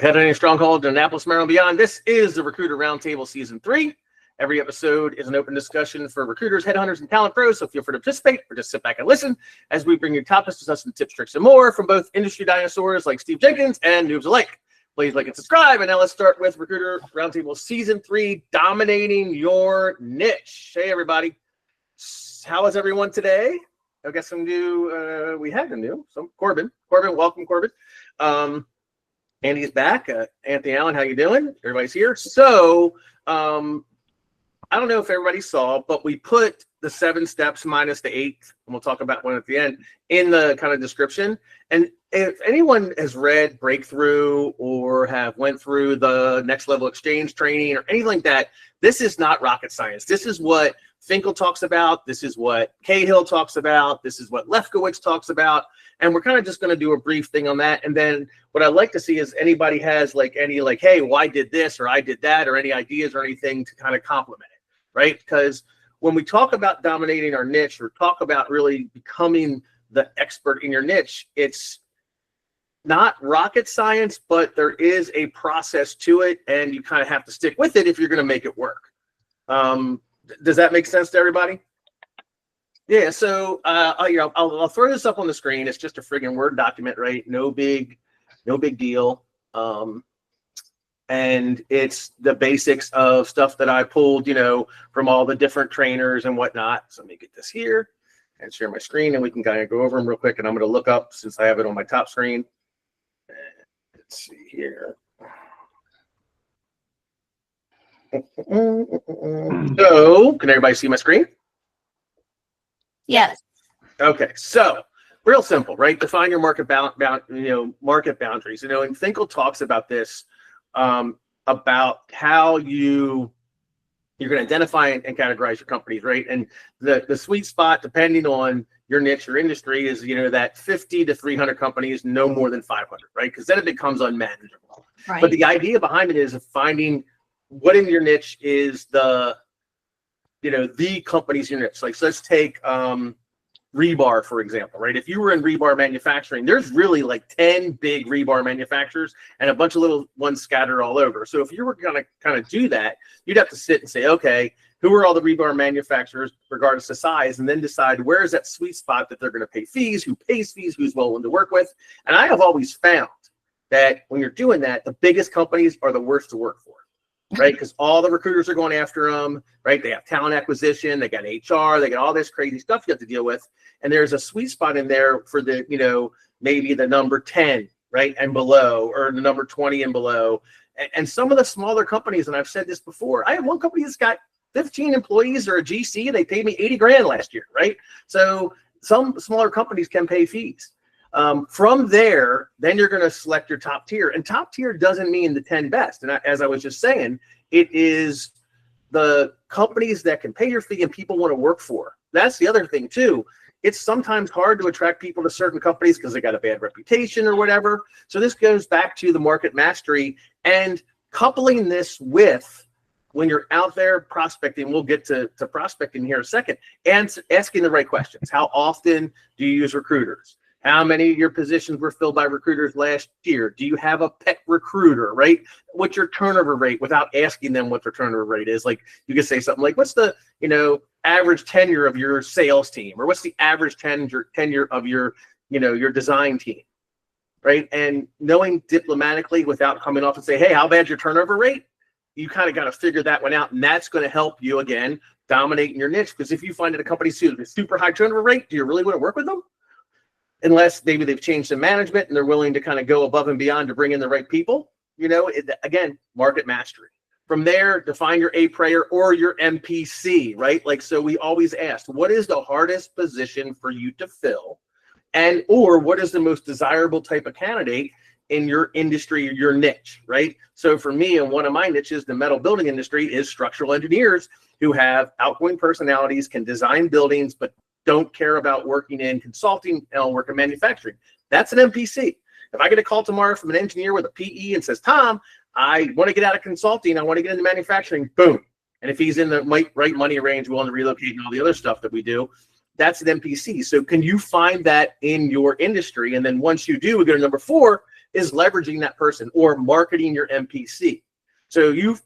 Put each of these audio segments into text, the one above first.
Heading Stronghold to Annapolis, Maryland, beyond. This is the Recruiter Roundtable Season 3. Every episode is an open discussion for recruiters, headhunters, and talent pros, so feel free to participate or just sit back and listen as we bring you topics, discussion, tips, tricks, and more from both industry dinosaurs like Steve Jenkins and noobs alike. Please like and subscribe. And now let's start with Recruiter Roundtable Season 3, Dominating Your Niche. Hey, everybody. How is everyone today? I guess some new, we had them new. So Corbin, welcome, Corbin. Andy's back. Anthony Allen, how you doing? Everybody's here. So I don't know if everybody saw, but we put the 7 steps minus the 8, and we'll talk about one at the end, in the kind of description. And if anyone has read Breakthrough or have went through the Next Level Exchange training or anything like that, this is not rocket science. This is what Finkel talks about. This is what Cahill talks about. This is what Lefkowitz talks about. And we're kind of just going to do a brief thing on that. And then what I'd like to see is anybody has hey, well, I did this or I did that, or any ideas or anything to kind of complement it, right? Because when we talk about dominating our niche or talk about really becoming the expert in your niche, it's not rocket science, but there is a process to it, and you kind of have to stick with it if you're going to make it work. Does that make sense to everybody? Yeah, so I'll throw this up on the screen. It's just a friggin' Word document, right? No big deal. And it's the basics of stuff that I pulled, from all the different trainers and whatnot. So let me get this here and share my screen, and we can kind of go over them real quick. And I'm going to look up, since I have it on my top screen. Let's see here. So, can everybody see my screen? Yes. Okay, so real simple, right? Define your market market boundaries. And Finkel talks about this, about how you're going to identify and categorize your companies, right? And the sweet spot, depending on your niche or industry, is that 50 to 300 companies, no more than 500, right? Because then it becomes unmanageable. Right. But the idea behind it is finding what in your niche is the company's your niche. Like, so let's take rebar, for example, right? If you were in rebar manufacturing, there's really like 10 big rebar manufacturers and a bunch of little ones scattered all over. So if you were going to kind of do that, you'd have to sit and say, okay, who are all the rebar manufacturers regardless of size, and then decide where is that sweet spot that they're going to pay fees, who pays fees, who's willing to work with. And I have always found that when you're doing that, the biggest companies are the worst to work for. Right, because all the recruiters are going after them, right? They have talent acquisition, they got HR, they got all this crazy stuff you have to deal with. And there's a sweet spot in there for the, maybe the number 10, right, and below, or the number 20 and below. And some of the smaller companies, and I've said this before, I have one company that's got 15 employees or a GC, and they paid me 80 grand last year, right? So some smaller companies can pay fees. From there, then you're going to select your top tier, and top tier doesn't mean the 10 best. And as I was just saying, it is the companies that can pay your fee and people want to work for. That's the other thing too. It's sometimes hard to attract people to certain companies because they got a bad reputation or whatever. So this goes back to the market mastery and coupling this with, when you're out there prospecting, we'll get to prospecting here in a second, and asking the right questions. How often do you use recruiters? How many of your positions were filled by recruiters last year? Do you have a pet recruiter, right? What's your turnover rate, without asking them what their turnover rate is? Like, you could say something like, what's the, average tenure of your sales team? Or what's the average tenure of your design team, right? And knowing diplomatically, without coming off and say, hey, how bad's your turnover rate? You kind of got to figure that one out. And that's going to help you, again, dominate in your niche. Because if you find that a company with a super high turnover rate, do you really want to work with them? Unless maybe they've changed the management and they're willing to kind of go above and beyond to bring in the right people, again, market mastery. From there, define your A prayer or your MPC, right? Like, so we always ask, what is the hardest position for you to fill? Or what is the most desirable type of candidate in your industry or your niche, right? So for me, and one of my niches, the metal building industry, is structural engineers who have outgoing personalities, can design buildings, but don't care about working in consulting and work in manufacturing. That's an MPC. If I get a call tomorrow from an engineer with a PE and says, Thom, I want to get out of consulting, I want to get into manufacturing, boom. And if he's in the right money range, willing to relocate and all the other stuff that we do, that's an MPC. So can you find that in your industry? And then once you do, we go to number 4, is leveraging that person or marketing your MPC. So let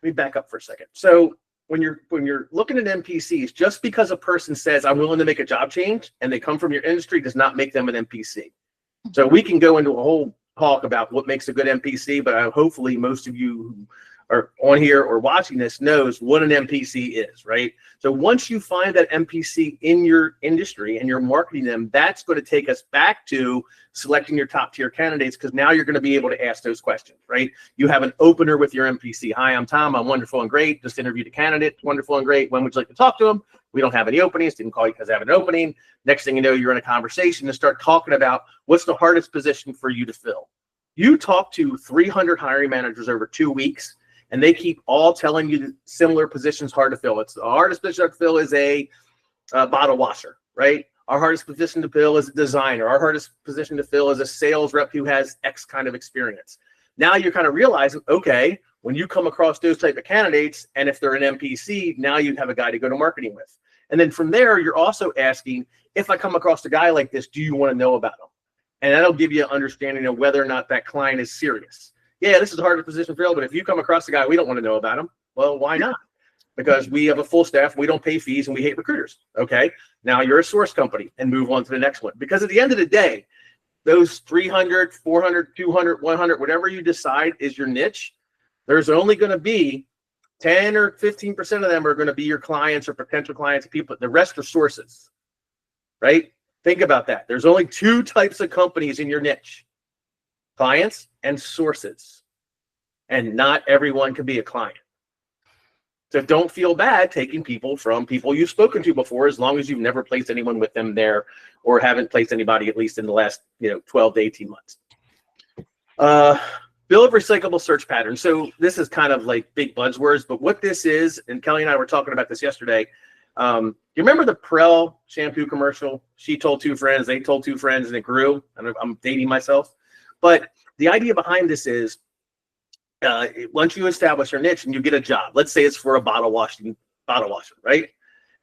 me back up for a second. So when you're looking at MPCs, just because a person says, I'm willing to make a job change and they come from your industry does not make them an MPC. So we can go into a whole talk about what makes a good MPC, but hopefully most of you who are on here or watching this knows what an MPC is, right? So once you find that MPC in your industry and you're marketing them, that's going to take us back to selecting your top tier candidates, because now you're going to be able to ask those questions, right? You have an opener with your MPC. Hi, I'm Thom. I'm wonderful and great. Just interviewed a candidate. Wonderful and great. When would you like to talk to him? We don't have any openings. Didn't call you because I have an opening. Next thing you know, you're in a conversation and start talking about what's the hardest position for you to fill. You talk to 300 hiring managers over 2 weeks, and they keep all telling you similar positions hard to fill. It's the hardest position to fill is a bottle washer, right? Our hardest position to fill is a designer. Our hardest position to fill is a sales rep who has X kind of experience. Now you're kind of realizing, okay, when you come across those type of candidates, and if they're an MPC, now you have a guy to go to marketing with. And then from there, you're also asking, if I come across a guy like this, do you want to know about him? And that'll give you an understanding of whether or not that client is serious. Yeah, this is a harder position to fill, but if you come across a guy we don't want to know about him, well, why not? Because we have a full staff, we don't pay fees, and we hate recruiters. Okay, now you're a source company, and move on to the next one. Because at the end of the day, those 300, 400, 200, 100, whatever you decide is your niche, there's only going to be 10 or 15% of them are going to be your clients or potential clients, people. The rest are sources, right? Think about that. There's only 2 types of companies in your niche: clients and sources. And not everyone can be a client. So don't feel bad taking people from people you've spoken to before, as long as you've never placed anyone with them there, or haven't placed anybody at least in the last 12 to 18 months. Build recyclable search patterns. So this is kind of like big buzzwords, but what this is, and Kelly and I were talking about this yesterday. You remember the Prel shampoo commercial? She told 2 friends, they told 2 friends, and it grew. And I'm dating myself. But the idea behind this is, once you establish your niche and you get a job, let's say it's for a bottle washer, right?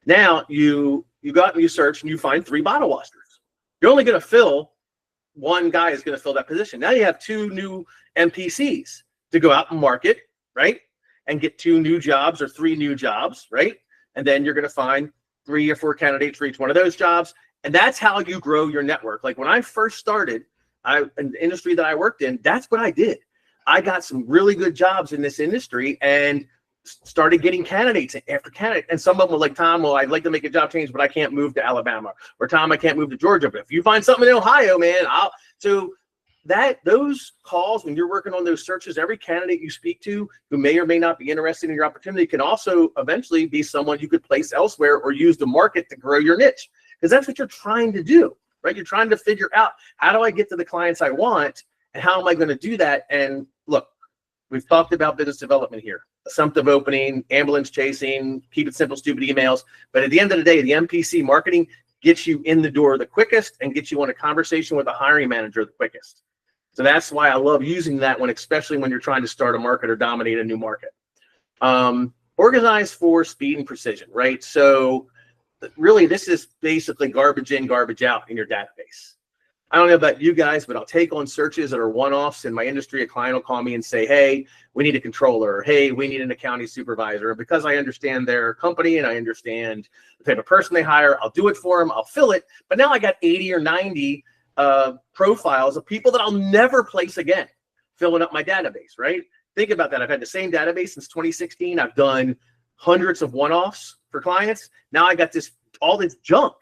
Now you go out and you search and you find 3 bottle washers. You're only going to fill, one guy is going to fill that position. Now you have 2 new MPCs to go out and market, right? And get 2 new jobs or 3 new jobs, right? And then you're going to find 3 or 4 candidates for each one of those jobs. And that's how you grow your network. Like when I first started, in the industry that I worked in, that's what I did. I got some really good jobs in this industry and started getting candidates after candidate. And some of them were like, Thom, well, I'd like to make a job change, but I can't move to Alabama. Or Thom, I can't move to Georgia. But if you find something in Ohio, man, so those calls, when you're working on those searches, every candidate you speak to who may or may not be interested in your opportunity can also eventually be someone you could place elsewhere or use the market to grow your niche. Because that's what you're trying to do, right? You're trying to figure out, how do I get to the clients I want? And how am I going to do that? And look, we've talked about business development here, assumptive opening, ambulance chasing, keep it simple, stupid emails. But at the end of the day, the MPC marketing gets you in the door the quickest and gets you on a conversation with a hiring manager the quickest. So that's why I love using that one, especially when you're trying to start a market or dominate a new market. Organize for speed and precision, right? So really, this is basically garbage in, garbage out in your database. I don't know about you guys, but I'll take on searches that are one-offs in my industry. A client will call me and say, hey, we need a controller. Or, hey, we need an accounting supervisor. And because I understand their company and I understand the type of person they hire, I'll do it for them. I'll fill it. But now I got 80 or 90 profiles of people that I'll never place again, filling up my database, right? Think about that. I've had the same database since 2016. I've done hundreds of one-offs for clients. Now I got all this junk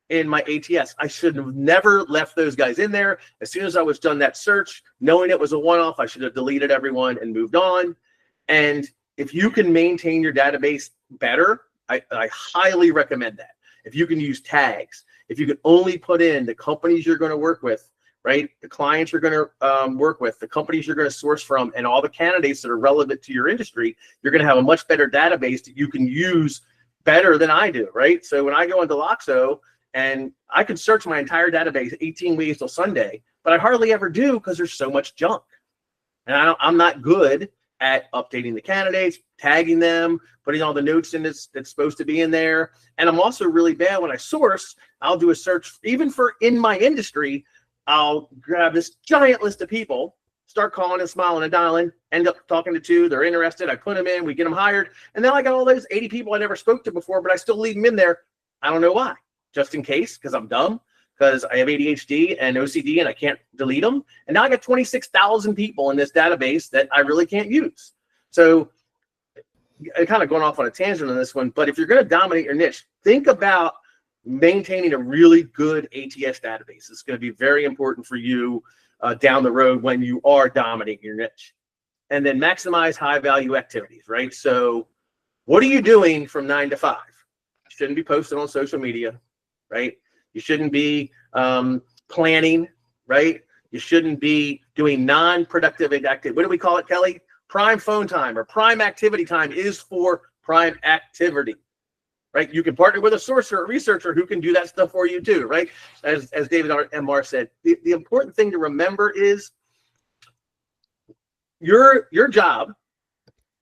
in my ATS. I should have never left those guys in there. As soon as I was done that search, knowing it was a one-off, I should have deleted everyone and moved on. And if you can maintain your database better, I highly recommend that. If you can use tags, if you can only put in the companies you're going to work with, right? The clients you're going to work with, the companies you're going to source from, and all the candidates that are relevant to your industry, you're going to have a much better database that you can use better than I do, right? So when I go into Loxo, and I can search my entire database 18 weeks till Sunday, but I hardly ever do because there's so much junk. And I'm not good at updating the candidates, tagging them, putting all the notes in that's supposed to be in there. And I'm also really bad when I source. I'll do a search, even for in my industry, I'll grab this giant list of people, start calling and smiling and dialing, end up talking to 2. They're interested. I put them in. We get them hired. And then I got all those 80 people I never spoke to before, but I still leave them in there. I don't know why. Just in case, because I'm dumb, because I have ADHD and OCD and I can't delete them. And now I got 26,000 people in this database that I really can't use. So I'm kind of going off on a tangent on this one, but if you're going to dominate your niche, think about maintaining a really good ATS database. It's going to be very important for you down the road when you are dominating your niche. And then maximize high value activities, right? So what are you doing from 9 to 5? You shouldn't be posting on social media, right? You shouldn't be planning, right? You shouldn't be doing non-productive activity. What do we call it, Kelly? Prime phone time or prime activity time is for prime activity, right? You can partner with a sourcer or researcher who can do that stuff for you too, right? As David M.R. said, the important thing to remember is your job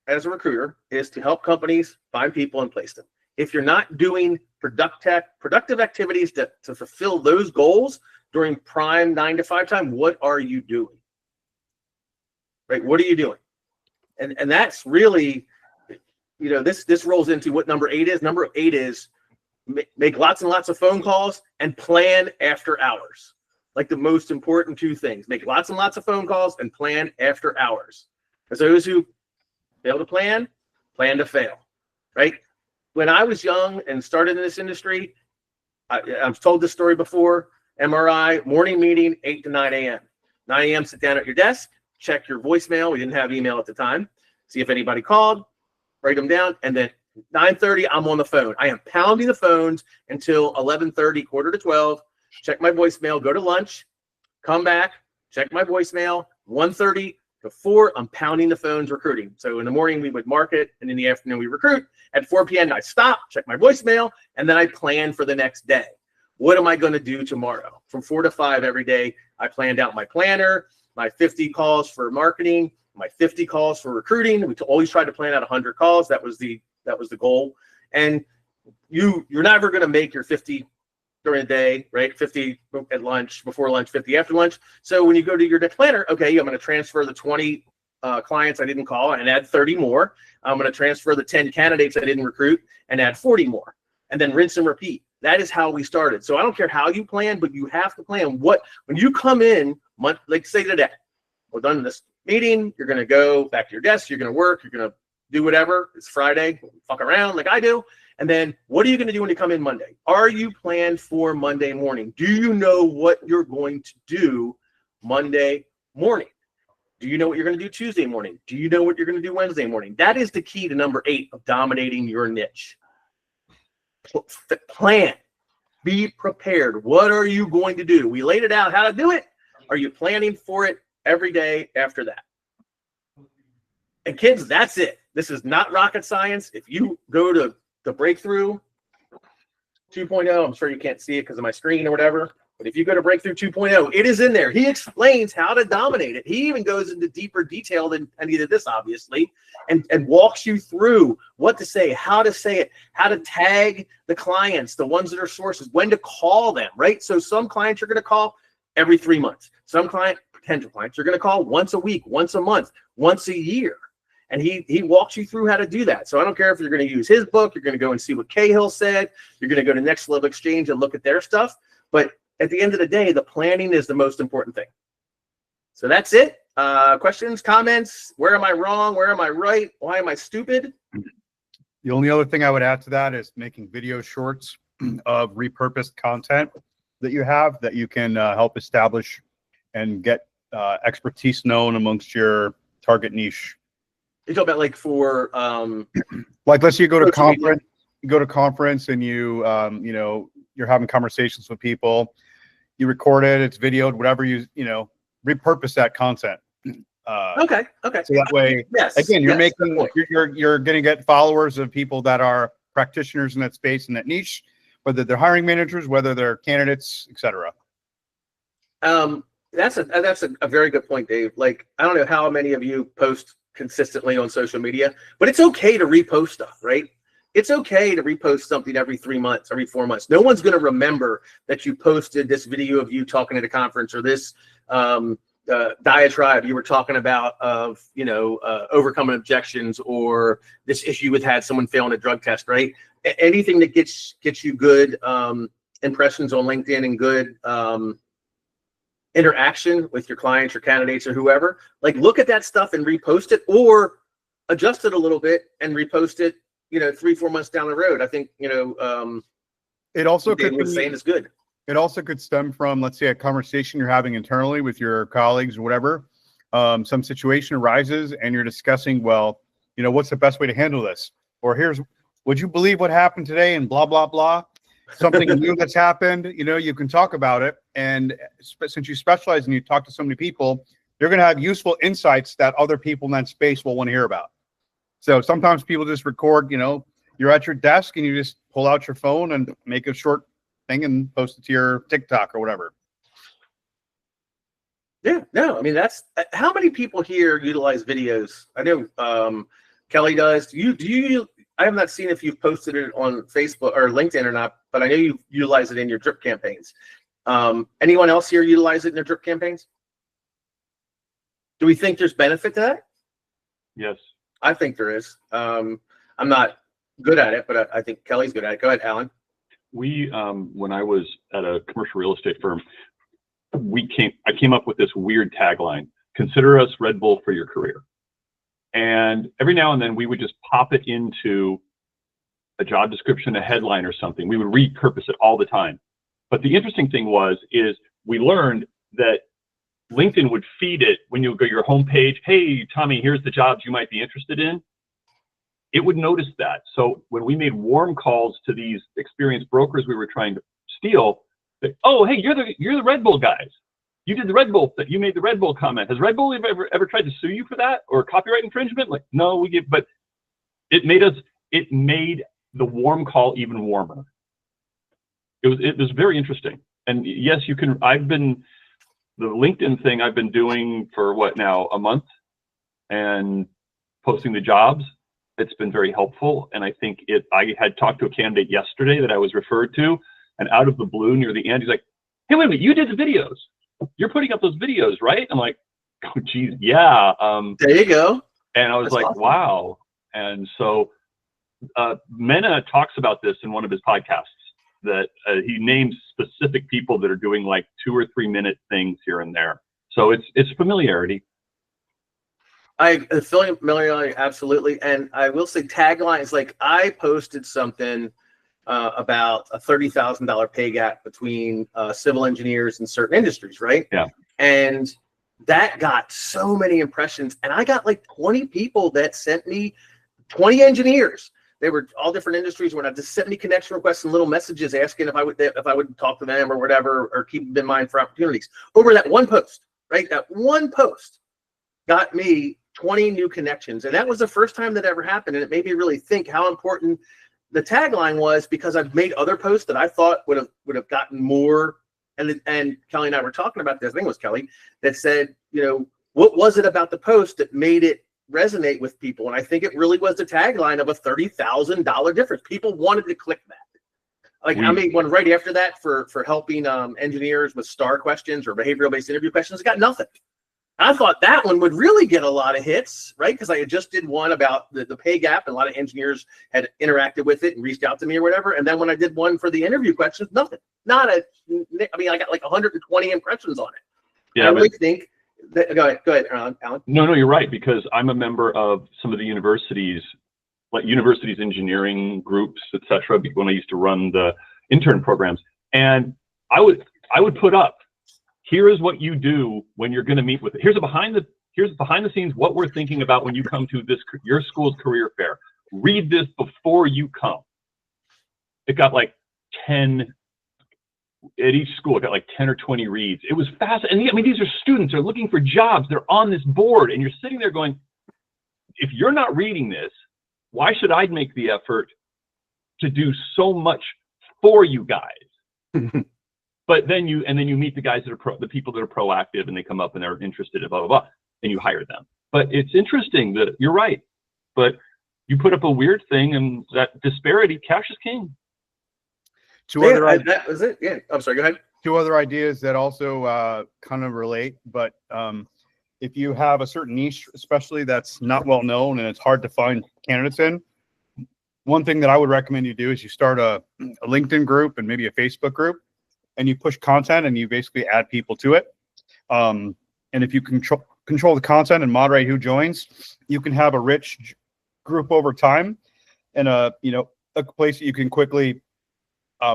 as a recruiter is to help companies find people and place them. If you're not doing productive activities to fulfill those goals during prime 9 to 5 time, what are you doing? Right? What are you doing? And that's really, this rolls into what number 8 is. Number 8 is make lots and lots of phone calls and plan after hours. Like the most important 2 things. Make lots and lots of phone calls and plan after hours. Because those who fail to plan to fail, right? When I was young and started in this industry, I've told this story before, MRI, morning meeting, 8 to 9 a.m. 9 a.m., sit down at your desk, check your voicemail. We didn't have email at the time. See if anybody called, write them down. And then 9:30, I'm on the phone. I am pounding the phones until 11:30, quarter to 12, check my voicemail, go to lunch, come back, check my voicemail, 1:30 to 4, I'm pounding the phones recruiting. So in the morning, we would market, and in the afternoon, we recruit. At 4 p.m., I stop, check my voicemail, and then I plan for the next day. What am I going to do tomorrow? From 4 to 5 every day, I planned out my planner, my 50 calls for marketing, my 50 calls for recruiting. We always tried to plan out 100 calls. That was the goal. And you're never going to make your 50 during the day, right? 50 at lunch, before lunch, 50 after lunch. So when you go to your planner, okay, I'm going to transfer the 20 clients I didn't call and add 30 more. I'm going to transfer the 10 candidates I didn't recruit and add 40 more. And then rinse and repeat. That is how we started. So I don't care how you plan, but you have to plan when you come in, like say today, we're done this meeting, you're going to go back to your desk, you're going to work, you're going to do whatever. It's Friday, fuck around like I do. And then what are you going to do when you come in Monday? Are you planned for Monday morning? Do you know what you're going to do Monday morning? Do you know what you're going to do Tuesday morning? Do you know what you're going to do Wednesday morning? That is the key to number 8 of dominating your niche. Plan. Be prepared. What are you going to do? We laid it out how to do it. Are you planning for it every day after that? And kids, that's it. This is not rocket science. If you go to the Breakthrough 2.0, I'm sure you can't see it because of my screen or whatever, but if you go to Breakthrough 2.0, it is in there. He explains how to dominate it. He even goes into deeper detail than any of this, obviously, and walks you through what to say, how to say it, how to tag the clients, the ones that are sources, when to call them, right? So some clients you're going to call every 3 months. Some potential clients you're going to call once a week, once a month, once a year. And he walks you through how to do that. So I don't care if you're going to use his book, you're going to go and see what Cahill said, you're going to go to Next Level Exchange and look at their stuff. But at the end of the day, the planning is the most important thing. So that's it. Questions, comments? Where am I wrong? Where am I right? Why am I stupid? The only other thing I would add to that is making video shorts of repurposed content that you have that you can help establish and get expertise known amongst your target niche. You talk about like for like let's say you go to conference, and you you're having conversations with people, you record it, it's videoed, whatever, repurpose that content. Okay. So that way, yes, again, you're going to get followers of people that are practitioners in that space, in that niche, whether they're hiring managers, whether they're candidates, etc. That's a very good point, Dave. Like, I don't know how many of you post consistently on social media, but it's okay to repost stuff, right? it's okay to repost something every 3 months, every 4 months. No one's going to remember that you posted this video of you talking at a conference, or this diatribe you were talking about of, overcoming objections, or this issue with had someone failing a drug test, right? Anything that gets you good impressions on LinkedIn and good interaction with your clients or candidates or whoever, like, look at that stuff and repost it, or adjust it a little bit and repost it, 3-4 months down the road. I think, it also Dave was saying is good. It also could stem from, let's say, a conversation you're having internally with your colleagues or whatever. Some situation arises and you're discussing, well, what's the best way to handle this? Or would you believe what happened today, and blah, blah, blah. Something new that's happened, you can talk about it. And since you specialize and you talk to so many people, you're going to have useful insights that other people in that space will want to hear about. So sometimes people just record, you're at your desk and you just pull out your phone and make a short thing and post it to your TikTok or whatever. Yeah, no, I mean, that's how many people here utilize videos. I know Kelly does. Do you? I have not seen if you've posted it on Facebook or LinkedIn or not, but I know you utilize it in your drip campaigns. Anyone else here utilize it in their drip campaigns? Do we think there's benefit to that? Yes. I think there is. I'm not good at it, but I think Kelly's good at it. Go ahead, Alan. We, when I was at a commercial real estate firm, I came up with this weird tagline: consider us Red Bull for your career. And every now and then we would just pop it into a job description, a headline or something. We would repurpose it all the time. But the interesting thing is we learned that LinkedIn would feed it when you go to your homepage. Hey, Tommy, here's the jobs you might be interested in. It would notice that. So when we made warm calls to these experienced brokers we were trying to steal, oh, hey, you're the Red Bull guys. You did the Red Bull thing. You made the Red Bull comment. Has Red Bull ever tried to sue you for that, or copyright infringement? Like, no, but it made the warm call even warmer. It was very interesting. And yes, the LinkedIn thing I've been doing for what now, a month, and posting the jobs. It's been very helpful. And I think I had talked to a candidate yesterday that I was referred to, and out of the blue near the end, he's like, hey, wait a minute, you did the videos. You're putting up those videos, right? I'm like, oh, geez, yeah. There you go. And I was like, awesome. Wow. And so Mena talks about this in one of his podcasts, that he names specific people that are doing like 2 or 3 minute things here and there. So it's familiarity. Familiarity, absolutely. And I will say taglines, like I posted something about a $30,000 pay gap between civil engineers in certain industries, right? Yeah. And that got so many impressions, and I got like 20 people that sent me 20 engineers. They were all different industries. When I just sent me connection requests and little messages asking if I would talk to them or whatever, or keep them in mind for opportunities. Over that one post, right? That one post got me 20 new connections, and that was the first time that ever happened. And it made me really think how important the tagline was, because I've made other posts that I thought would have gotten more. And Kelly and I were talking about this. I think it was Kelly that said, what was it about the post that made it resonate with people? And I think it really was the tagline of a $30,000 difference. People wanted to click that. Like I made one right after that for helping engineers with STAR questions or behavioral-based interview questions. It got nothing. I thought that one would really get a lot of hits, right? Because I just did one about the pay gap, and a lot of engineers had interacted with it and reached out to me or whatever. And then when I did one for the interview questions, nothing. I got like 120 impressions on it. Yeah, I really think that, go ahead, Alan. No, you're right, because I'm a member of some of the universities, like universities engineering groups, etc. When I used to run the intern programs, and I would put up, here is what you do when you're going to meet with it. Here's behind the scenes what we're thinking about when you come to your school's career fair. Read this before you come. It got like 10 at each school. It got like 10 or 20 reads. It was fast. And I mean, these are students. They're looking for jobs. They're on this board, and you're sitting there going, if you're not reading this, why should I make the effort to do so much for you guys? But then you meet the guys that are the people that are proactive, and they come up and they're interested in blah, blah, blah, and you hire them. But it's interesting that you're right. But You put up a weird thing, and that disparity, cash is king. That was it. Yeah. I'm sorry. Go ahead. Two other ideas that also kind of relate, but if you have a certain niche, especially that's not well known and it's hard to find candidates in, one thing that I would recommend you do is you start a LinkedIn group and maybe a Facebook group, and you push content and you basically add people to it. And if you control the content and moderate who joins, you can have a rich group over time, and a place that you can quickly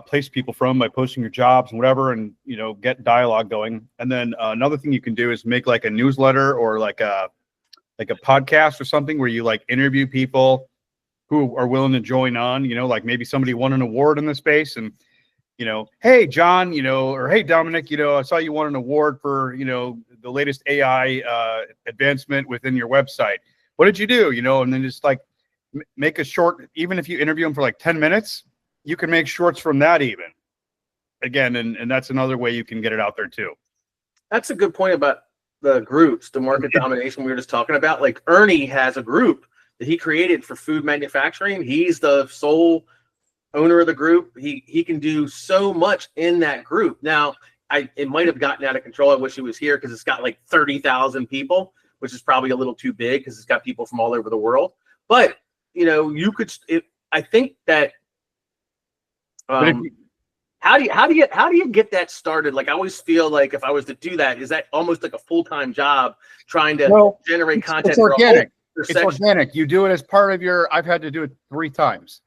place people from by posting your jobs and whatever, and get dialogue going. And then another thing you can do is make like a newsletter or like a podcast or something where you like interview people who are willing to join on. Like maybe somebody won an award in the space, and hey John, or hey Dominic, I saw you won an award for the latest AI advancement within your website. What did you do? And then just like make a short, even if you interview them for like 10 minutes, you can make shorts from that even. Again, and that's another way you can get it out there too. That's a good point about the groups, the market domination we were just talking about. Like Ernie has a group that he created for food manufacturing. He's the sole owner of the group. He can do so much in that group. Now, it might have gotten out of control. I wish he was here because it's got like 30,000 people, which is probably a little too big because it's got people from all over the world. But you could. I think that. How do you get that started? Like I always feel like if I was to do that, is that almost like a full-time job trying to generate content? It's organic. It's organic. You do it as part of your. I've had to do it 3 times.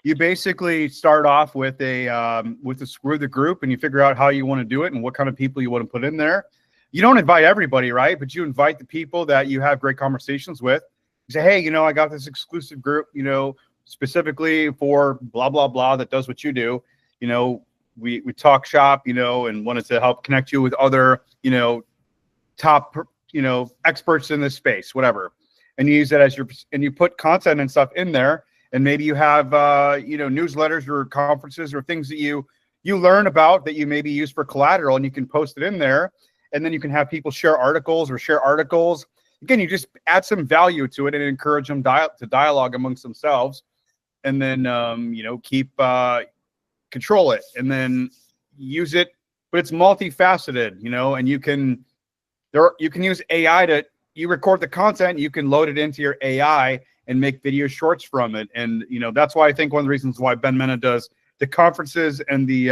You basically start off with the group, and you figure out how you want to do it and what kind of people you want to put in there. You don't invite everybody, right? But you invite the people that you have great conversations with. You say, hey, I got this exclusive group, specifically for blah, blah, blah, that does what you do. We talk shop, and wanted to help connect you with other, top, experts in this space, whatever. And you use that as and you put content and stuff in there. And maybe you have, newsletters or conferences or things that you learn about that you maybe use for collateral, and you can post it in there. And then you can have people share articles or share articles. Again, you just add some value to it and encourage them to dialogue amongst themselves. And then, control it and then use it, but it's multifaceted, and you can use AI you record the content, you can load it into your AI and make video shorts from it. And, that's why I think one of the reasons why Ben Mena does the conferences and the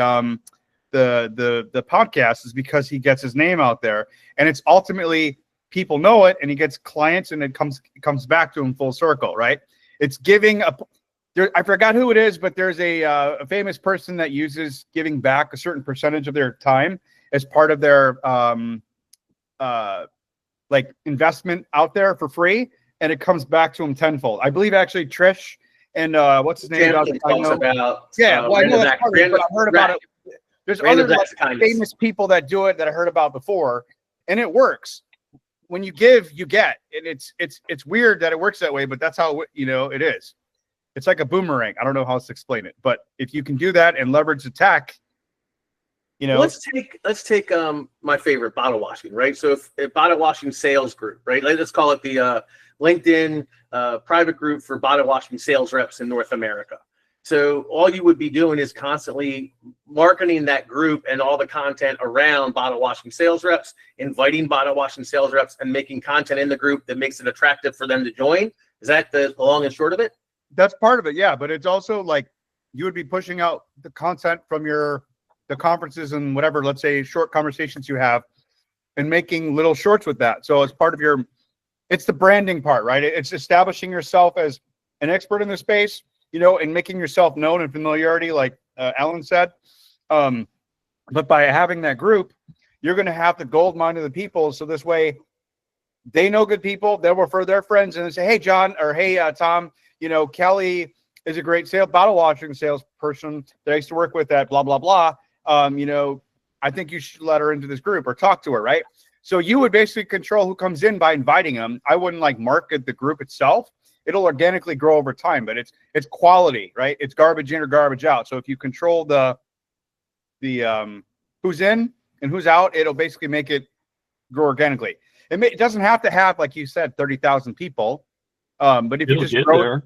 podcast is because he gets his name out there, and it's ultimately people know it, and he gets clients, and it comes back to him full circle, right? It's giving I forgot who it is, but there's a famous person that uses giving back a certain percentage of their time as part of their like investment out there for free, and it comes back to them tenfold. I believe actually Trish and what's his name? Well, I know that's part of it, but I've heard about it. There's other famous people that do it that I heard about before, and it works. When you give, you get, and it's weird that it works that way, but that's how it is. It's like a boomerang. I don't know how else to explain it, but if you can do that and leverage the tech, let's take my favorite, bottle washing, right? So if bottle washing sales group, right? Let's call it the LinkedIn private group for bottle washing sales reps in North America. So all you would be doing is constantly marketing that group and all the content around bottle washing sales reps, inviting bottle washing sales reps, and making content in the group that makes it attractive for them to join. Is that the long and short of it? That's part of it, yeah. But it's also like you would be pushing out the content from the conferences and whatever, let's say short conversations you have, and making little shorts with that. So it's part of it's the branding part, right? It's establishing yourself as an expert in the space, and making yourself known and familiarity, like Alan said. But by having that group, you're going to have the gold mine of the people. So this way, they know good people. They'll refer their friends and say, hey, John, or hey, Thom, Kelly is a great bottle washing salesperson that I used to work with at blah, blah, blah. I think you should let her into this group or talk to her, right? So you would basically control who comes in by inviting them. I wouldn't like market the group itself. It'll organically grow over time, but it's quality, right? It's garbage in or garbage out. So if you control the who's in and who's out, it'll basically make it grow organically. It doesn't have to have, like you said, 30,000 people. But if you just grow it,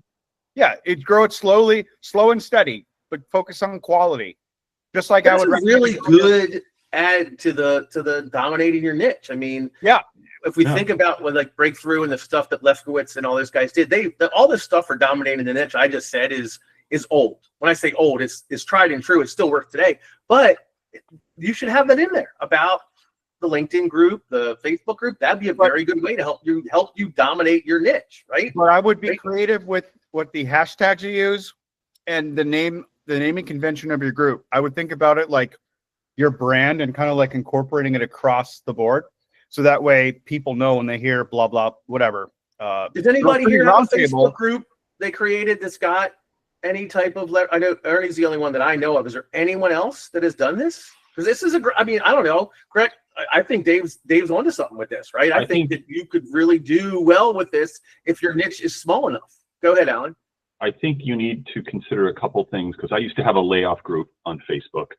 Yeah, it grow it slowly, slow and steady, but focus on quality. Just like That's I would a really good add to the dominating your niche. I mean, yeah. If we think about when like Breakthrough and the stuff that Lefkowitz and all those guys did, all this stuff for dominating the niche I just said is old. When I say old, it's tried and true. It still works today, but you should have that in there about the LinkedIn group, the Facebook group. That'd be a very good way to help you dominate your niche, right? But I would be creative with what the hashtags you use and the naming convention of your group. I would think about it like your brand and kind of like incorporating it across the board. So that way people know when they hear blah, blah, whatever. Does anybody here have a Facebook group they created that's got any type of, I know Ernie's the only one that I know of. Is there anyone else that has done this? Because this is I mean, I don't know. Correct. I think Dave's onto something with this, right? I think that you could really do well with this if your niche is small enough. Go ahead, Alan. I think you need to consider a couple things, because I used to have a layoff group on Facebook.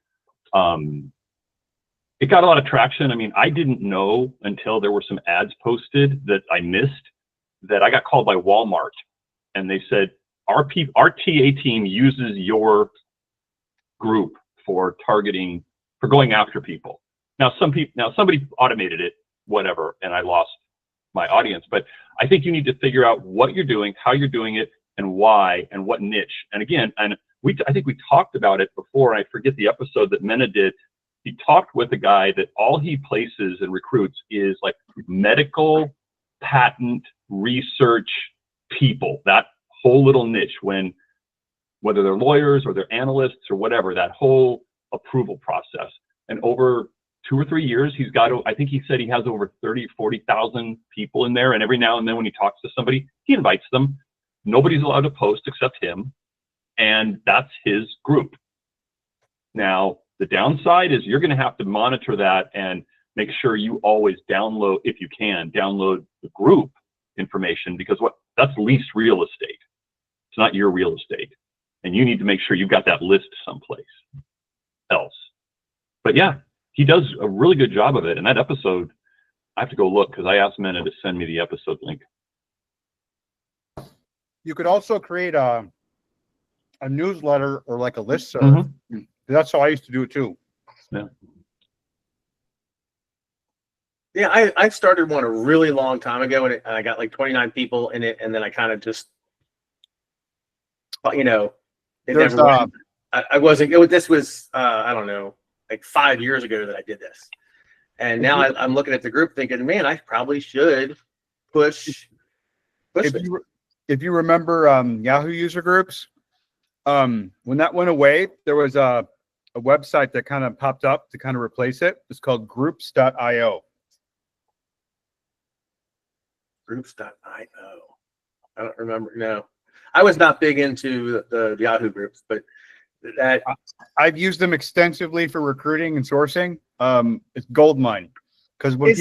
It got a lot of traction. I mean, I didn't know until there were some ads posted that I missed that I got called by Walmart, and they said, our TA team uses your group for targeting, for going after people. Now somebody automated it, whatever, and I lost my audience. But I think you need to figure out what you're doing, how you're doing it, and why, and what niche. And again, I think we talked about it before, and I forget the episode that Mena did. He talked with a guy that all he places and recruits is like medical, patent, research people, that whole little niche, whether they're lawyers or they're analysts or whatever, that whole approval process. And over 2 or 3 years, he's got, I think he said he has over 40,000 people in there. And every now and then when he talks to somebody, he invites them. Nobody's allowed to post except him. And that's his group. Now, the downside is you're going to have to monitor that and make sure you always download, if you can, download the group information, because that's leased real estate. It's not your real estate. And you need to make sure you've got that list someplace else. But yeah, he does a really good job of it. And that episode, I have to go look, because I asked Mena to send me the episode link. You could also create a newsletter or like a listserv. Mm-hmm. That's how I used to do it too. Yeah. Yeah, I started one a really long time ago, and I got like 29 people in it, and then I kind of just, you know, it never went. I wasn't. This was I don't know, like 5 years ago that I did this, and now I'm looking at the group thinking, man, I probably should push if you remember Yahoo user groups, when that went away, there was a website that kind of popped up to kind of replace it. It's called groups.io. Groups.io. I don't remember. No, I was not big into the Yahoo groups, but that I've used them extensively for recruiting and sourcing. It's goldmine, because when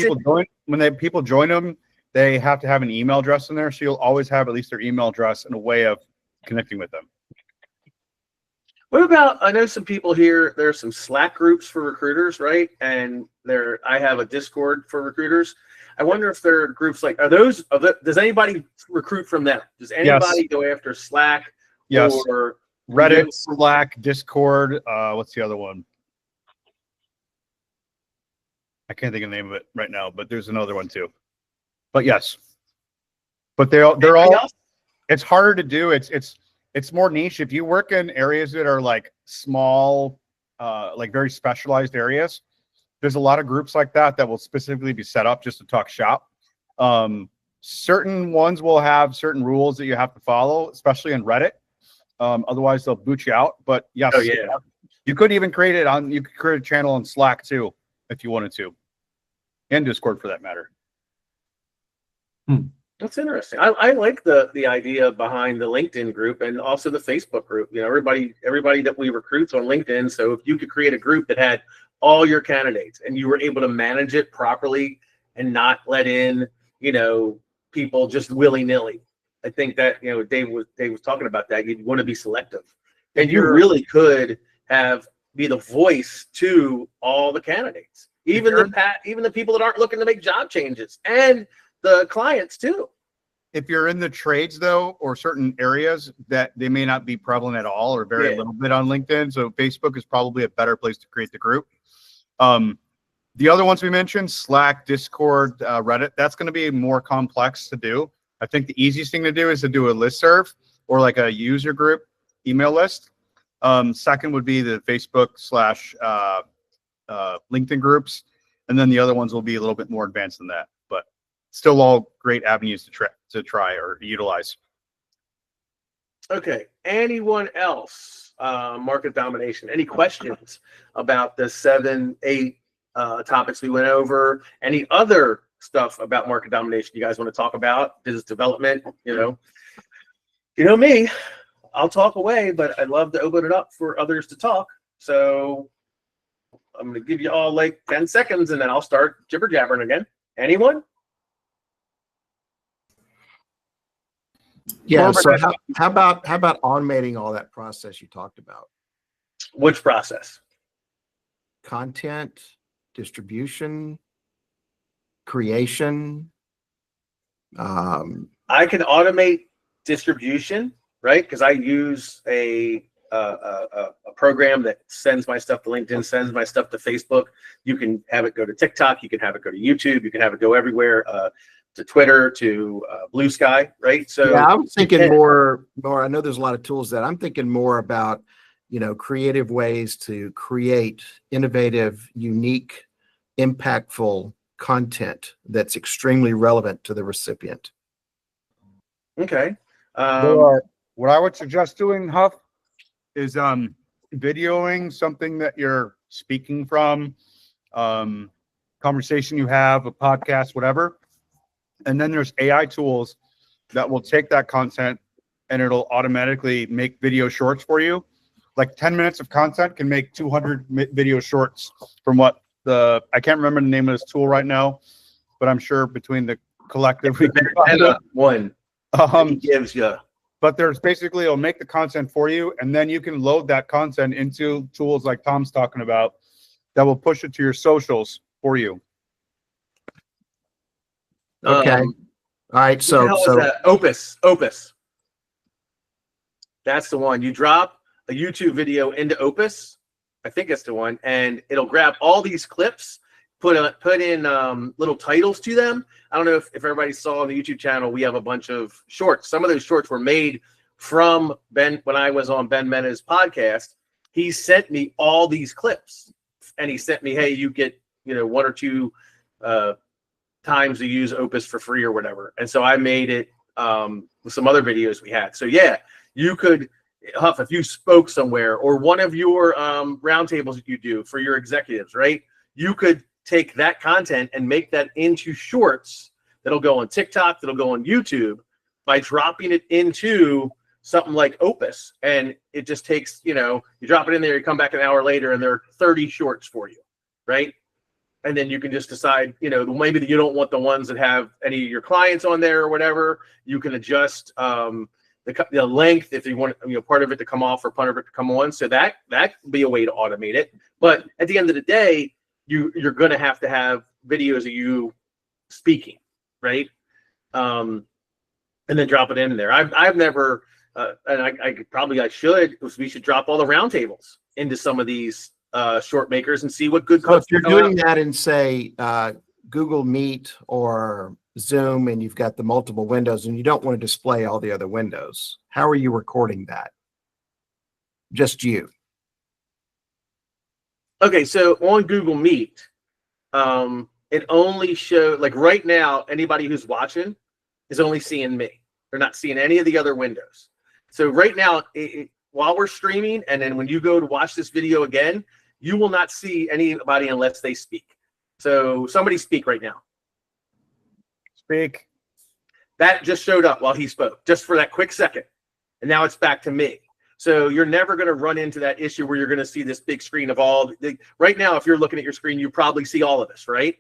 people join them, they have to have an email address in there, so you'll always have at least their email address and a way of connecting with them. What about, I know some people here, there's some Slack groups for recruiters, right? And I have a Discord for recruiters. I wonder if there are groups like, does anybody recruit from them? Does anybody go after Slack? Yes. Or Reddit, Slack, Discord. What's the other one? I can't think of the name of it right now, but there's another one too. But yes, but they're all. It's harder to do. It's more niche. If you work in areas that are like small, like very specialized areas, there's a lot of groups like that will specifically be set up just to talk shop. Certain ones will have certain rules that you have to follow, especially in Reddit. Otherwise, they'll boot you out. But yes, you could even create it on. You could create a channel on Slack too, if you wanted to, and Discord for that matter. That's interesting. I like the idea behind the LinkedIn group and also the Facebook group. You know, everybody that we recruit's on LinkedIn. So if you could create a group that had all your candidates and you were able to manage it properly and not let in, you know, people just willy-nilly. I think that, you know, Dave was talking about that. You'd want to be selective, and you really could be the voice to all the candidates, even the people that aren't looking to make job changes, and the clients too. if you're in the trades though, or certain areas that they may not be prevalent at all or very little bit on LinkedIn. So Facebook is probably a better place to create the group. The other ones we mentioned, Slack, Discord, Reddit, that's going to be more complex to do. I think the easiest thing to do is to do a listserv or like a user group email list. Second would be the Facebook / LinkedIn groups. And then the other ones will be a little bit more advanced than that, but still all great avenues to try or utilize. Okay. Anyone else? Market domination. Any questions about the 7, 8 topics we went over? Any other stuff about market domination you guys want to talk about? Business development, you know me, I'll talk away, but I'd love to open it up for others to talk. So I'm going to give you all like 10 seconds and then I'll start jibber jabbering again. Anyone? Yeah. So how about automating all that process you talked about? Which process? Content, distribution, creation. I can automate distribution, right? Because I use a program that sends my stuff to LinkedIn, sends my stuff to Facebook. You can have it go to TikTok. You can have it go to YouTube. You can have it go everywhere, to Twitter, to Blue Sky, right? So yeah, I'm thinking more. I know there's a lot of tools that I'm thinking more about, creative ways to create innovative, unique, impactful content that's extremely relevant to the recipient. Okay. What I would suggest doing, Huff, is videoing something that you're speaking from, conversation you have, a podcast, whatever. And then there's AI tools that will take that content and it'll automatically make video shorts for you. Like 10 minutes of content can make 200 video shorts from what I can't remember the name of this tool right now, but I'm sure between the collective we can find one gives you. But there's basically, it'll make the content for you, and then you can load that content into tools like Thom's talking about that will push it to your socials for you. Okay. All right. So Opus. That's the one. You drop a YouTube video into Opus. I think that's the one, and it'll grab all these clips, put in little titles to them. I don't know if everybody saw on the YouTube channel, we have a bunch of shorts. Some of those shorts were made from Ben when I was on Ben Mena's podcast. He sent me all these clips, and he sent me, hey, you get 1 or 2 times to use Opus for free or whatever. And so I made it with some other videos we had. So yeah, you could, Huff, if you spoke somewhere or one of your roundtables that you do for your executives, right? You could take that content and make that into shorts that'll go on TikTok, that'll go on YouTube by dropping it into something like Opus. And it just takes, you drop it in there, you come back an hour later and there are 30 shorts for you, right? And then you can just decide, maybe you don't want the ones that have any of your clients on there or whatever. You can adjust the length if you want, part of it to come off or part of it to come on. So that could be a way to automate it. But at the end of the day, you're going to have videos of you speaking, right? And then drop it in there. I've never, and I should. We should drop all the roundtables into some of these short makers and see what good. So if you're doing that in say Google Meet or Zoom, and you've got the multiple windows, and you don't want to display all the other windows, how are you recording that? Just you. Okay, so on Google Meet, it only shows, like right now, anybody who's watching is only seeing me. They're not seeing any of the other windows. So right now, while we're streaming, and then when you go to watch this video again, you will not see anybody unless they speak. So somebody speak right now. Speak. That just showed up while he spoke, just for that quick second. And now it's back to me. So you're never going to run into that issue where you're going to see this big screen of all. Right now, if you're looking at your screen, you probably see all of us, right?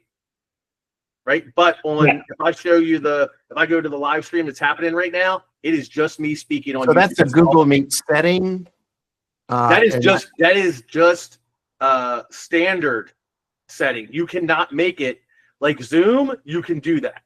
Right. But if I show you if I go to the live stream that's happening right now, it is just me speaking on. So that's a Google Meet setting. That is just standard setting. You cannot make it like Zoom. You can do that.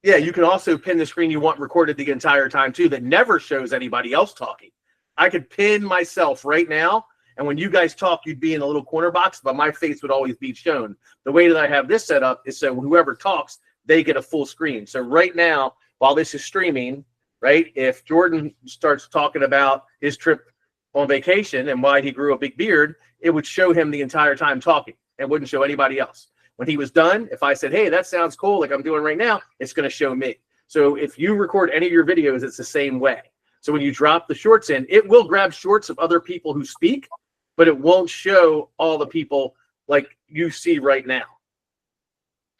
Yeah, you can also pin the screen you want recorded the entire time too, that never shows anybody else talking. I could pin myself right now, and when you guys talk, you'd be in a little corner box, but my face would always be shown. The way that I have this set up is so whoever talks, they get a full screen. So right now, while this is streaming, right, if Jordan starts talking about his trip on vacation and why he grew a big beard, it would show him the entire time talking. It wouldn't show anybody else. When he was done, if I said, hey, that sounds cool, like I'm doing right now, it's going to show me. So if you record any of your videos, it's the same way. So when you drop the shorts in, it will grab shorts of other people who speak, but it won't show all the people like you see right now.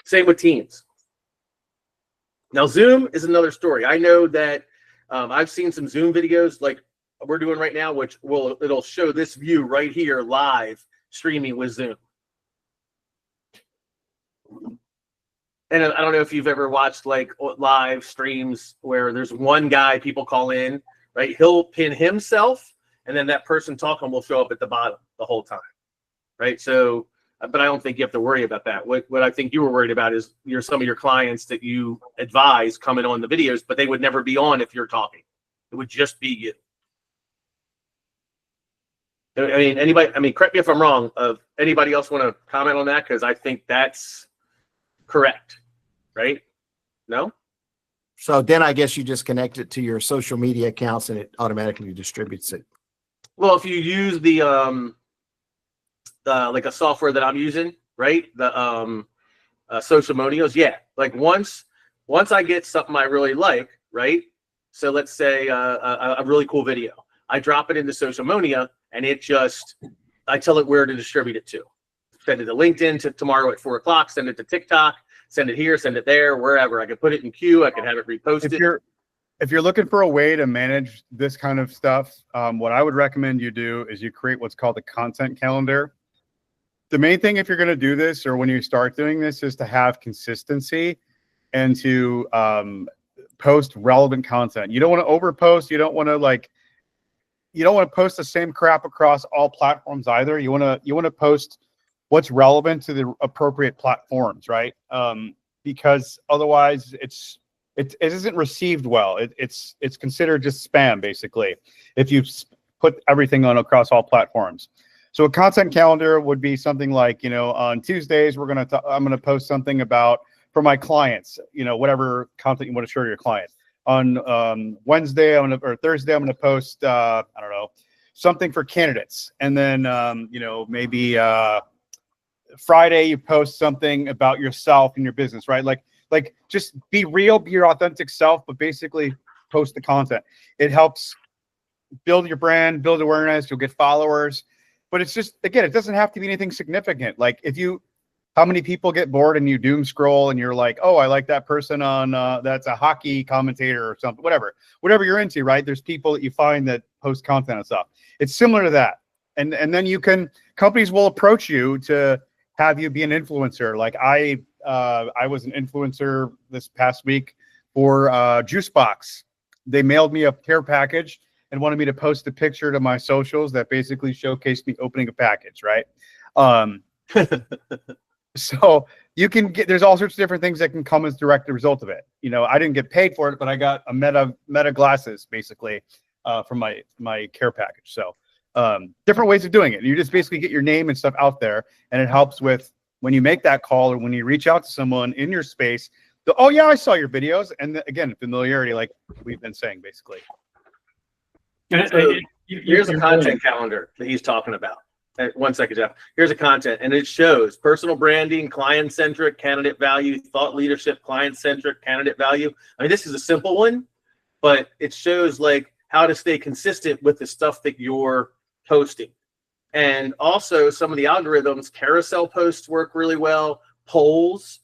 Same with Teams. Now, Zoom is another story. I know that I've seen some Zoom videos like we're doing right now, which it'll show this view right here live streaming with Zoom. And I don't know if you've ever watched like live streams where there's one guy people call in, right? He'll pin himself, and then that person talking will show up at the bottom the whole time, right? So, but I don't think you have to worry about that. What I think you were worried about is some of your clients that you advise coming on the videos, but they would never be on if you're talking. It would just be you. I mean, anybody? I mean, correct me if I'm wrong. Anybody else want to comment on that? Because I think that's correct, right? No? So then I guess you just connect it to your social media accounts and it automatically distributes it. Well, if you use the like a software that I'm using, right? The Socialmonios, yeah. Like once I get something I really like, right? So let's say a really cool video. I drop it into Socialmonia and I tell it where to distribute it to. Send it to LinkedIn tomorrow at 4 o'clock, send it to TikTok, send it here, send it there, wherever. I can put it in queue. I can have it reposted. If you're looking for a way to manage this kind of stuff, what I would recommend you do is you create what's called a content calendar. The main thing if you're going to do this or when you start doing this is to have consistency and to post relevant content. You don't want to overpost. You don't want to post the same crap across all platforms either. You want to post what's relevant to the appropriate platforms, right? Because otherwise it isn't received well. It's considered just spam basically if you put everything on across all platforms. So a content calendar would be something like, on Tuesdays I'm gonna post something about for my clients, whatever content you want to show your client. On Wednesday or Thursday I'm gonna post I don't know, something for candidates, and then maybe Friday you post something about yourself and your business, right? Like just be real, be your authentic self, but basically post the content. It helps build your brand, build awareness, you'll get followers. But it's just, again, it doesn't have to be anything significant. Like how many people get bored and you doom scroll and you're like, oh, I like that person on, that's a hockey commentator or something, whatever you're into, right? There's people that you find that post content and stuff. It's similar to that. And then companies will approach you to have you be an influencer. Like I was an influencer this past week for Juicebox. They mailed me a care package and wanted me to post a picture to my socials that basically showcased me opening a package, right? So there's all sorts of different things that can come as direct result of it. I didn't get paid for it, but I got a Meta glasses basically from my care package. So different ways of doing it. You just basically get your name and stuff out there, and it helps with when you make that call or when you reach out to someone in your space. Oh yeah, I saw your videos, and again, familiarity, like we've been saying, basically. So here's a content calendar that he's talking about. 1 second, Jeff. Here's a content, and it shows personal branding, client-centric, candidate value, thought leadership, client-centric, candidate value. I mean, this is a simple one, but it shows like how to stay consistent with the stuff that you're posting. And also some of the algorithms, carousel posts work really well, polls,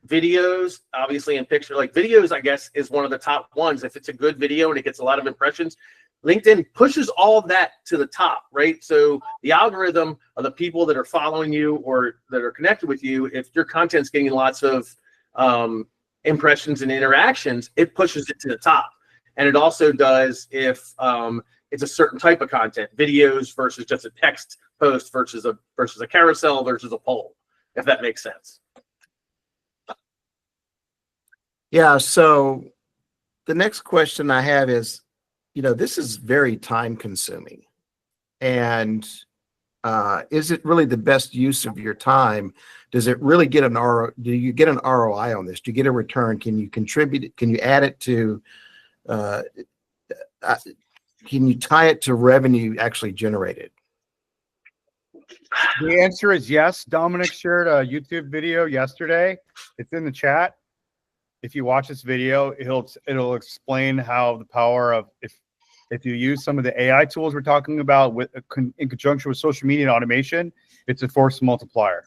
videos, obviously in picture, like videos, I guess, is one of the top ones. If it's a good video and it gets a lot of impressions, LinkedIn pushes all of that to the top, right? So the algorithm of the people that are following you or that are connected with you, if your content's getting lots of impressions and interactions, it pushes it to the top. And it also does if it's a certain type of content, videos versus just a text post versus a carousel versus a poll, if that makes sense. Yeah. So the next question I have is, this is very time consuming, and is it really the best use of your time? Does it really get do you get an ROI on this? Do you get a return? Can you contribute? Can you add it to, uh, can you tie it to revenue actually generated? The answer is yes. Dominic shared a YouTube video yesterday. It's in the chat. If you watch this video, it'll explain how the power of if you use some of the AI tools we're talking about in conjunction with social media and automation, it's a force multiplier.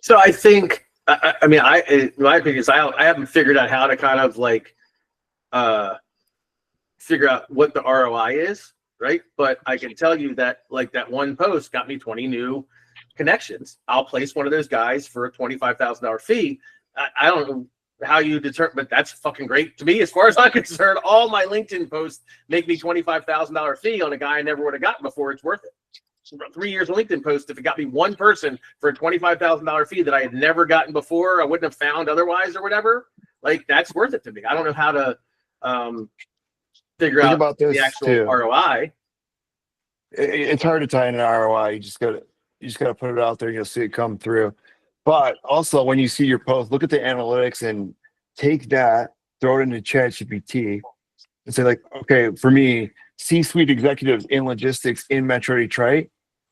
So I think, I mean, my opinion is I haven't figured out how to kind of like figure out what the ROI is, right? But I can tell you that like that one post got me 20 new connections. I'll place one of those guys for a $25,000 fee. I don't know how you determine, but that's fucking great to me. As far as I'm concerned, all my LinkedIn posts make me $25,000 fee on a guy I never would have gotten before. It's worth it. 3 years of LinkedIn post, if it got me one person for a $25,000 fee that I had never gotten before, I wouldn't have found otherwise or whatever, like that's worth it to me. I don't know how to figure Think out about this the actual too. ROI. It's hard to tie in an ROI. You just gotta put it out there. You'll see it come through. But also, when you see your post, look at the analytics and take that, throw it into ChatGPT, and say like, okay, for me, C-suite executives in logistics in Metro Detroit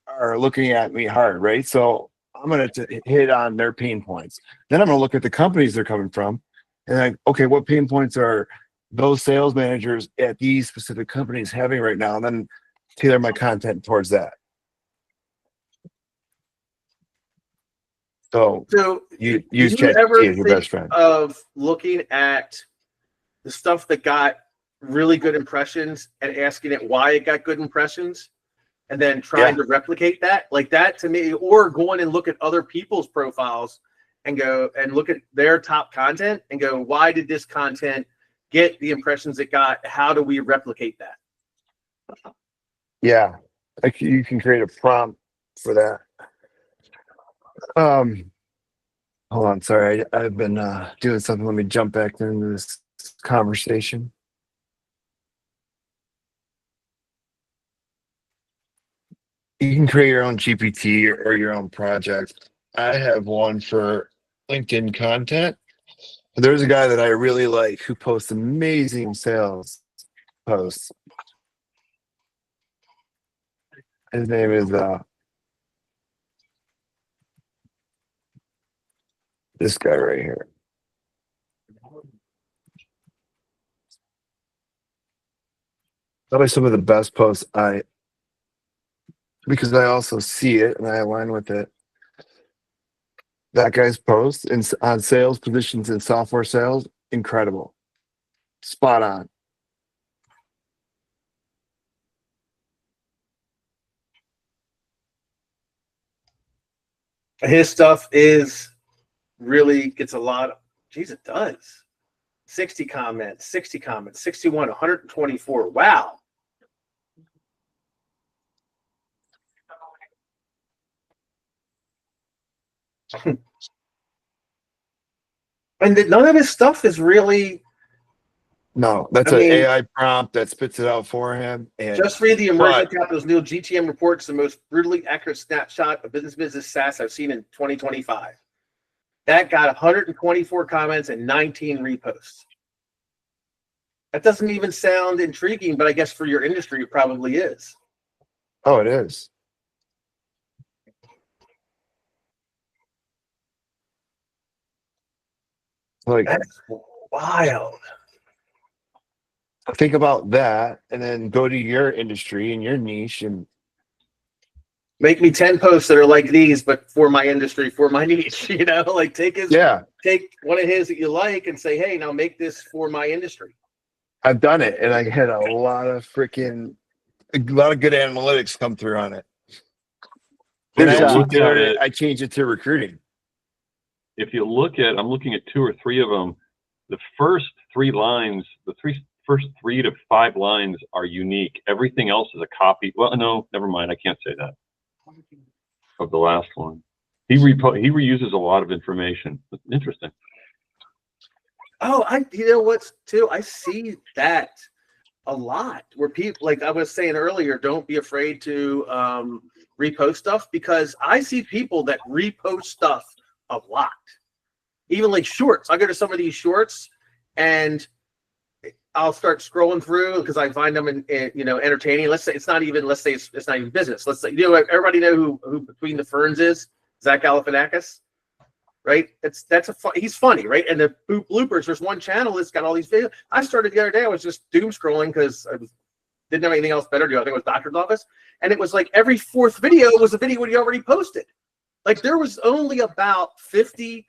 are looking at me hard, right? So I'm gonna hit on their pain points. Then I'm gonna look at the companies they're coming from, and like, okay, what pain points are those sales managers at these specific companies having right now, and then tailor my content towards that. So you use ChatGPT as your best friend. Of looking at the stuff that got really good impressions and asking it why it got good impressions, and then trying to replicate that, like that to me, or going and look at other people's profiles and go and look at their top content and go, why did this content get the impressions it got? How do we replicate that? Yeah, like you can create a prompt for that. Hold on, sorry, I've been doing something. Let me jump back into this conversation. You can create your own GPT or your own project. I have one for LinkedIn content. There's a guy that I really like who posts amazing sales posts. His name is this guy right here. Probably some of the best posts because I also see it and I align with it. That guy's post on sales positions in software sales, incredible. Spot on. His stuff is really gets a lot of, geez, it does. 60 comments, 61, 124. Wow. And none of his stuff is really. No, that's an AI prompt that spits it out for him. And just read the Emerging Capital's new GTM report. It's the most brutally accurate snapshot of business SaaS I've seen in 2025. That got 124 comments and 19 reposts. That doesn't even sound intriguing, but I guess for your industry, it probably is. Oh, it is. Like, that's wild. Think about that and then go to your industry and your niche and make me 10 posts that are like these, but for my industry, for my niche, you know, like take one of his that you like and say, hey, now make this for my industry. I've done it and I had a lot of good analytics come through on it. And I changed it to recruiting. If you look at, I'm looking at 2 or 3 of them. The first 3 lines, first 3 to 5 lines are unique. Everything else is a copy. Well, no, never mind. I can't say that. Of the last one. He reuses a lot of information. Interesting. Oh, you know what's too? I see that a lot where people, like I was saying earlier, don't be afraid to repost stuff, because I see people that repost stuff a lot. Even like shorts. I go to some of these shorts and I'll start scrolling through because I find them entertaining. Let's say it's not even business. Let's say, everybody know who Between the Ferns is? Zach Galifianakis, right? He's funny, right? And the bloopers, there's one channel that's got all these videos. I started the other day, I was just doom scrolling because I didn't have anything else better to do. I think it was doctor's office. And it was like every fourth video was a video he already posted. Like there was only about 50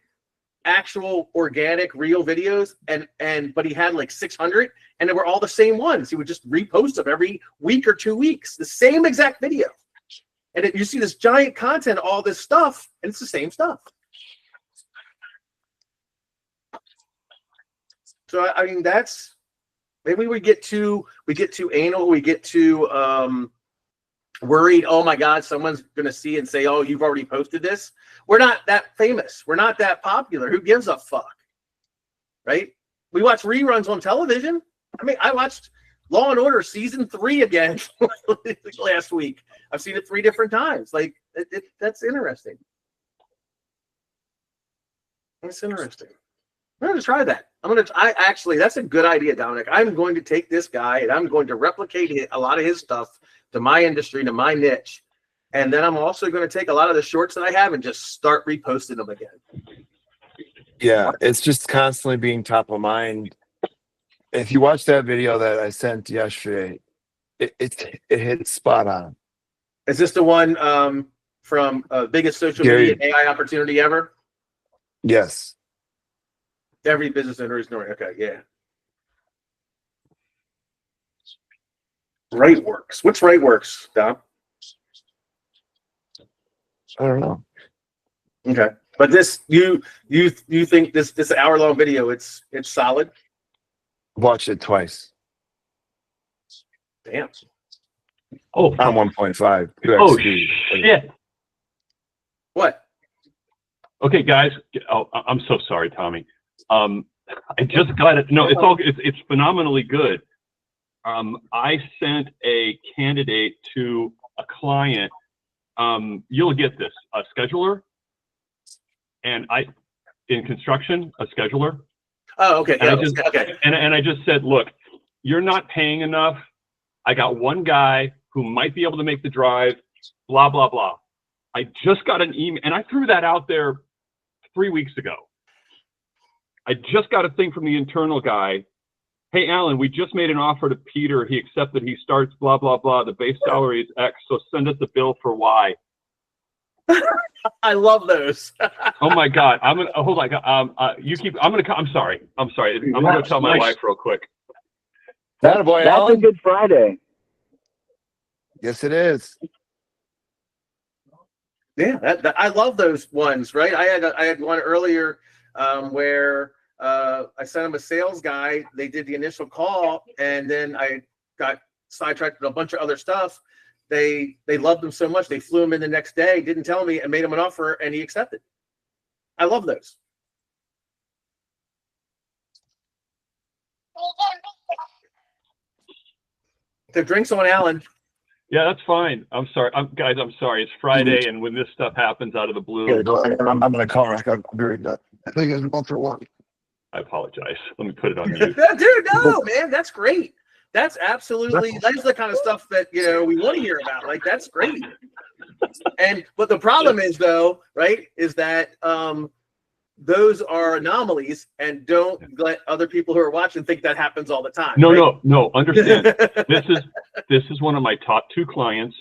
actual organic real videos, but he had like 600, and they were all the same ones. He would just repost them every week or 2 weeks, the same exact video. And you see this giant content, all this stuff, and it's the same stuff. So I mean, that's maybe we get too anal, we get too worried. Oh my God, someone's gonna see and say, "Oh, you've already posted this." We're not that famous. We're not that popular. Who gives a fuck, right? We watch reruns on television. I mean, I watched Law and Order season 3 again last week. I've seen it 3 different times. Like that's interesting. That's interesting. I'm going to try that. That's a good idea, Dominic. I'm going to take this guy and I'm going to replicate a lot of his stuff to my industry, to my niche. And then I'm also going to take a lot of the shorts that I have and just start reposting them again. Yeah, it's just constantly being top of mind. If you watch that video that I sent yesterday, it hit spot on. Is this the one from biggest social media AI opportunity ever? Yes. Every business owner is knowing. Okay, yeah. RightWorks. What's RightWorks, Dom? I don't know. Okay, but this you think this hour-long video it's solid? Watched it twice. Damn. Oh, I'm 1.5. Oh shit. What? Okay, guys. Oh, I'm so sorry, Tommy. I just got it. No, it's phenomenally good. I sent a candidate to a client. You'll get this, a scheduler, and in construction, a scheduler. Oh, okay. And Yeah, okay. And I just said, look, you're not paying enough. I got one guy who might be able to make the drive, blah, blah, blah. I just got an email, and I threw that out there 3 weeks ago. I just got a thing from the internal guy. Hey, Alan, we just made an offer to Peter. He accepted. He starts blah, blah, blah. The base salary is X, so send us the bill for Y. I love those. Oh my God. I'm gonna hold on. I'm sorry. I'm gonna go tell my wife real quick. That's a Good Friday. Yes, it is. Yeah, I love those ones. Right. I had one earlier where I sent him a sales guy. They did the initial call, and then I got sidetracked with a bunch of other stuff. They loved him so much they flew him in the next day, didn't tell me, and made him an offer, and he accepted. I love those. The drinks on Alan. Yeah, that's fine. I'm sorry, guys. I'm sorry. It's Friday, and when this stuff happens out of the blue, I'm gonna call back. I'm very done. I think I'm going for a walk. I apologize. Let me put it on mute. Dude, no, man, that's great. That's that's the kind of stuff that we want to hear about. Like, that's great. But the problem is, though, right, is that those are anomalies, and don't let other people who are watching think that happens all the time. No. Understand. This is one of my top 2 clients.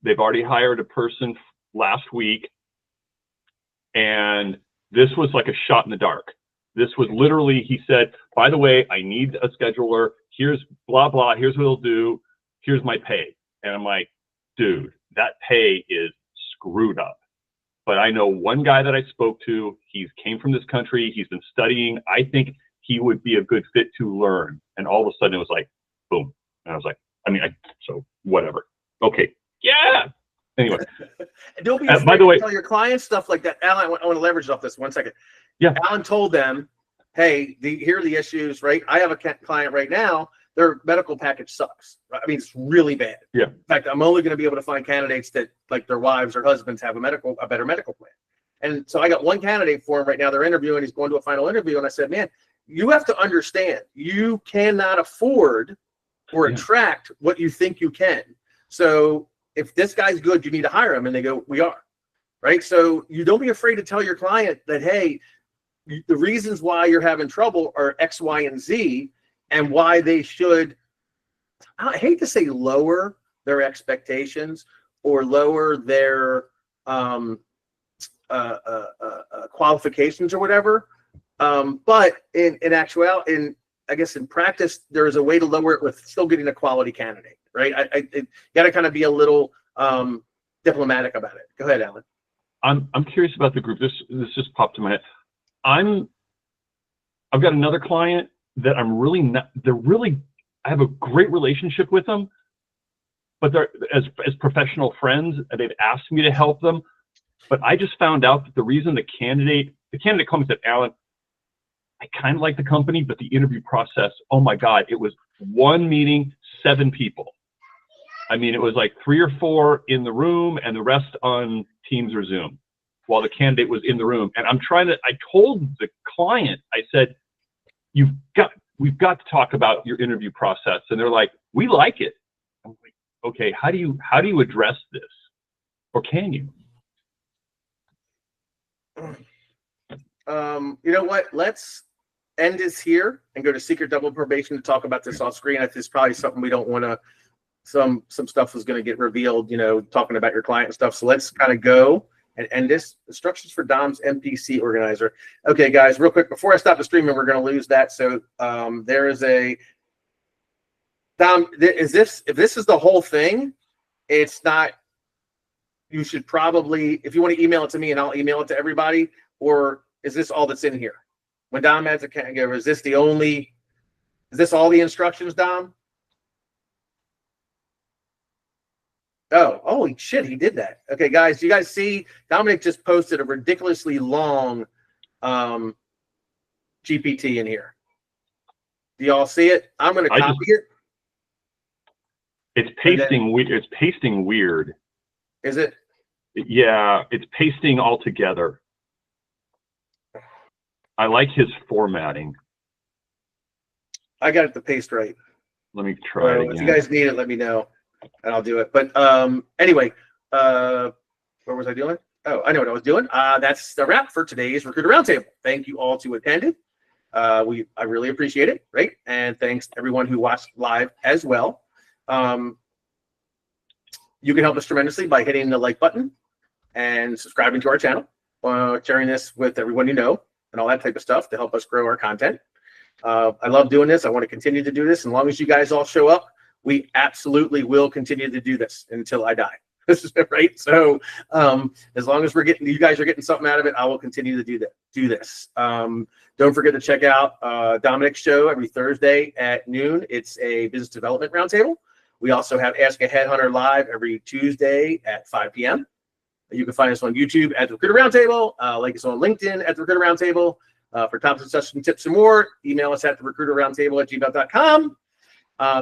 They've already hired a person last week, and this was like a shot in the dark. This was literally, he said, by the way, I need a scheduler. Here's blah, blah. Here's what he'll do. Here's my pay. And I'm like, dude, that pay is screwed up. But I know one guy that I spoke to. He came from this country. He's been studying. I think he would be a good fit to learn. And all of a sudden it was like, boom. And I was like, so whatever. Okay. Yeah. Anyway, Don't be by afraid the way, to tell your clients stuff like that. Alan, I want to leverage off this 1 second. Yeah. Alan told them, hey, here are the issues, right? I have a client right now. Their medical package sucks. Right? I mean, it's really bad. Yeah. In fact, I'm only going to be able to find candidates that, like, their wives or husbands have a better medical plan. And so I got one candidate for him right now. They're interviewing. He's going to a final interview. And I said, man, you have to understand, you cannot afford or attract what you think you can. So if this guy's good, you need to hire him. And they go, we are. Right. So you don't be afraid to tell your client that, hey, the reasons why you're having trouble are X, Y, and Z, and why they should, I hate to say lower their expectations or lower their qualifications or whatever. But in actuality, I guess in practice, there is a way to lower it with still getting a quality candidate, right? You got to kind of be a little diplomatic about it. Go ahead, Alan. I'm curious about the group. This just popped in my head. I've got another client that I'm really not. I have a great relationship with them, but they're as professional friends. They've asked me to help them, but I just found out that the reason the candidate comes at Alan, I kind of like the company, but the interview process, oh my God, it was one meeting, 7 people. I mean, it was like 3 or 4 in the room and the rest on Teams or Zoom while the candidate was in the room. And I told the client, I said, we've got to talk about your interview process. And they're like, we like it. I'm like, okay, how do you address this? Or can you? You know what? Let's end this here and go to secret double probation to talk about this off screen. I think it's probably something we don't want to, some stuff is going to get revealed, talking about your client and stuff. So let's kind of go and end this. Instructions for Dom's MPC organizer. Okay, guys, real quick, before I stop the streaming, we're going to lose that. So there is a, Dom, if this is the whole thing, it's not, you should probably, if you want to email it to me and I'll email it to everybody, or is this all that's in here? When Dom adds a caregiver, is this all the instructions, Dom? Oh, holy shit, he did that. Okay, guys, do you guys see? Dominic just posted a ridiculously long GPT in here. Do y'all see it? I'm going to copy it. It's pasting weird. It's pasting weird. Is it? Yeah, it's pasting all together. I like his formatting. I got it to paste right. Let me try it again. If you guys need it, let me know, and I'll do it. But anyway, what was I doing? Oh, I know what I was doing. That's the wrap for today's Recruiter Roundtable. Thank you all who attended. I really appreciate it, right? And thanks to everyone who watched live as well. You can help us tremendously by hitting the like button and subscribing to our channel, sharing this with everyone you know, and all that type of stuff to help us grow our content. I love doing this. I want to continue to do this. As long as you guys all show up, we absolutely will continue to do this until I die. Right? So as long as you guys are getting something out of it, I will continue to do this. Don't forget to check out Dominic's show every Thursday at noon. It's a business development roundtable. We also have Ask a Headhunter live every Tuesday at 5 p.m. You can find us on YouTube at the Recruiter Roundtable, like us on LinkedIn at the Recruiter Roundtable. For topics, discussion, tips, and more, email us at therecruiterroundtable@gmail.com.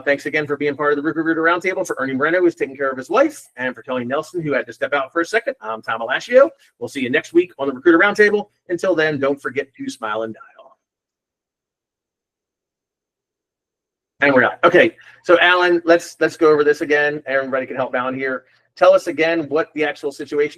Thanks again for being part of the Recruiter Roundtable. For Ernie Moreno, who's taking care of his wife, and for Kelly Nelson, who had to step out for a second, I'm Thom Alaschio. We'll see you next week on the Recruiter Roundtable. Until then, don't forget to smile and dial. And we're out. Okay, so Alan, let's go over this again. Everybody can help Alan here. Tell us again what the actual situation is.